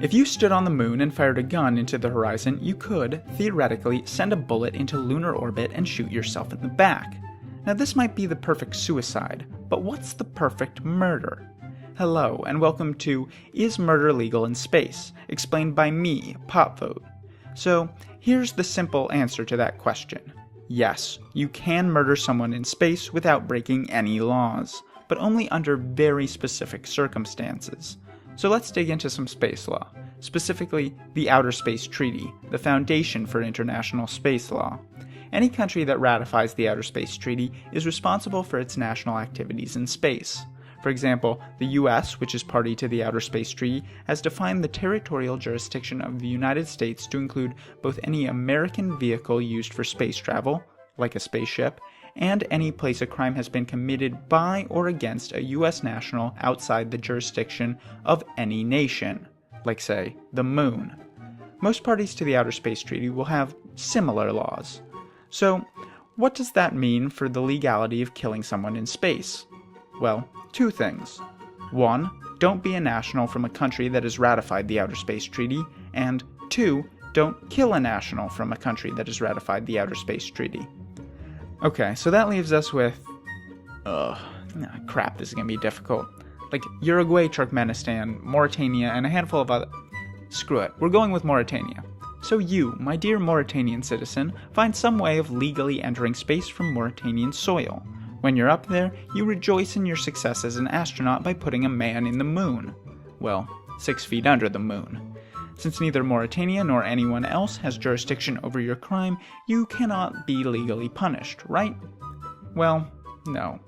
If you stood on the moon and fired a gun into the horizon, you could, theoretically, send a bullet into lunar orbit and shoot yourself in the back. Now this might be the perfect suicide, but what's the perfect murder? Hello, and welcome to Is Murder Legal in Space? Explained by me, PopVote. So, here's the simple answer to that question. Yes, you can murder someone in space without breaking any laws, but only under very specific circumstances. So let's dig into some space law, specifically the Outer Space Treaty, the foundation for international space law. Any country that ratifies the Outer Space Treaty is responsible for its national activities in space. For example, the US, which is party to the Outer Space Treaty, has defined the territorial jurisdiction of the United States to include both any American vehicle used for space travel, like a spaceship, and any place a crime has been committed by or against a US national outside the jurisdiction of any nation, like say, the moon. Most parties to the Outer Space Treaty will have similar laws. So, what does that mean for the legality of killing someone in space? Well, two things. One, don't be a national from a country that has ratified the Outer Space Treaty, and two, don't kill a national from a country that has ratified the Outer Space Treaty. Okay, so that leaves us with... crap, this is gonna be difficult. Like, Uruguay, Turkmenistan, Mauritania, and a handful of other... Screw it, we're going with Mauritania. So you, my dear Mauritanian citizen, find some way of legally entering space from Mauritanian soil. When you're up there, you rejoice in your success as an astronaut by putting a man in the moon. Well, 6 feet under the moon. Since neither Mauritania nor anyone else has jurisdiction over your crime, you cannot be legally punished, right? Well, no.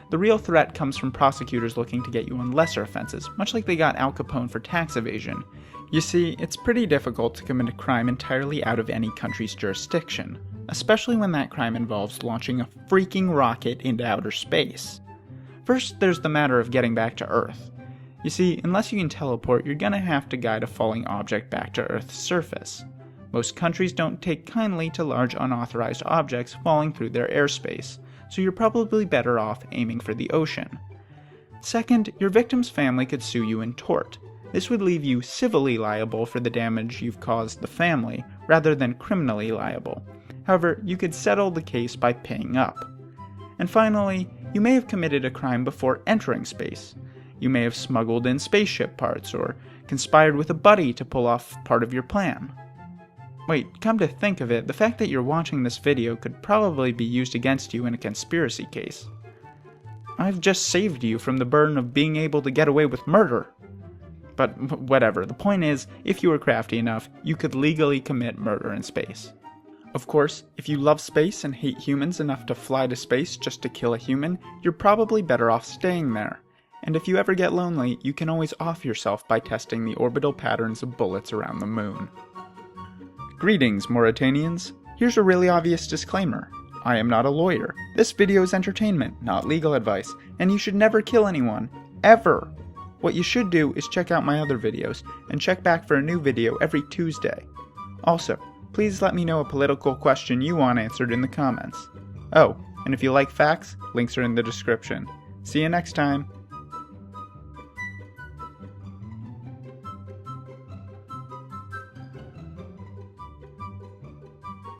The real threat comes from prosecutors looking to get you on lesser offenses, much like they got Al Capone for tax evasion. You see, it's pretty difficult to commit a crime entirely out of any country's jurisdiction, especially when that crime involves launching a freaking rocket into outer space. First, there's the matter of getting back to Earth. You see, unless you can teleport, you're gonna have to guide a falling object back to Earth's surface. Most countries don't take kindly to large unauthorized objects falling through their airspace, so you're probably better off aiming for the ocean. Second, your victim's family could sue you in tort. This would leave you civilly liable for the damage you've caused the family, rather than criminally liable. However, you could settle the case by paying up. And finally, you may have committed a crime before entering space. You may have smuggled in spaceship parts, or conspired with a buddy to pull off part of your plan. Wait, come to think of it, the fact that you're watching this video could probably be used against you in a conspiracy case. I've just saved you from the burden of being able to get away with murder. But whatever, the point is, if you were crafty enough, you could legally commit murder in space. Of course, if you love space and hate humans enough to fly to space just to kill a human, you're probably better off staying there. And if you ever get lonely, you can always off yourself by testing the orbital patterns of bullets around the moon. Greetings, Mauritanians. Here's a really obvious disclaimer. I am not a lawyer. This video is entertainment, not legal advice, and you should never kill anyone. Ever! What you should do is check out my other videos, and check back for a new video every Tuesday. Also, please let me know a political question you want answered in the comments. Oh, and if you like facts, links are in the description. See you next time.